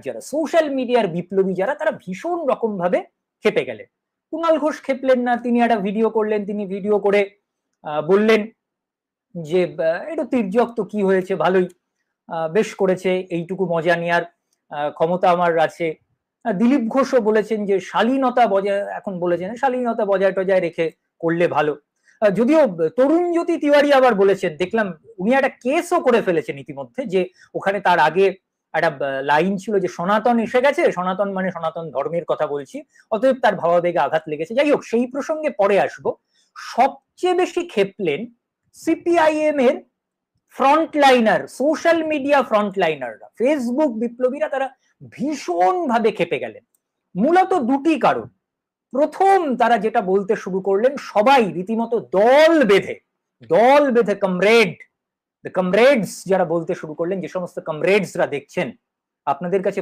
যারা সোশ্যাল মিডিয়ার বিপ্লবী যারা, তারা ভীষণ রকম ভাবে খেপে গেলেন। কুণাল ঘোষ খেপলেন না, তিনি একটা ভিডিও করলেন, তিনি ভিডিও করে বললেন যে এটা তির্যক, তো কি হয়েছে, ভালোই, বেশ করেছে, এইটুকু মজা নেওয়ার ক্ষমতা আমার আছে। দিলীপ ঘোষও বলেছেন যে শালীনতা বজায়, এখন বলেছেন শালীনতা বজায় টজায় রেখে করলে ভালো। যদিও তরুণজ্যোতি তিওয়ারি আবার বলেছেন, দেখলাম উনি একটা কেসও করে ফেলেছেন ইতিমধ্যে, যে ওখানে তার আগে একটা লাইন ছিল যে সনাতন এসে গেছে, সনাতন মানে সনাতন ধর্মের কথা বলছি, অতএব তার ভাবাবেগে আঘাত লেগেছে। যাই হোক, সেই প্রসঙ্গে পরে আসবো। সবচেয়ে বেশি খেপলেন সিপিআইএম এর ফ্রন্টলাইনার, সোশ্যাল মিডিয়া ফ্রন্টলাইনাররা, ফেসবুক বিপ্লবীরা, তারা ভীষণ ভাবে খেপে গেলেন। মূলত দুটি কারণ। প্রথম, তারা যেটা বলতে শুরু করলেন, সবাই রীতিমতো দল বেঁধে কমরেডস যারা বলতে শুরু করলেন, যে সমস্ত কমরেডসরা দেখছেন আপনাদের কাছে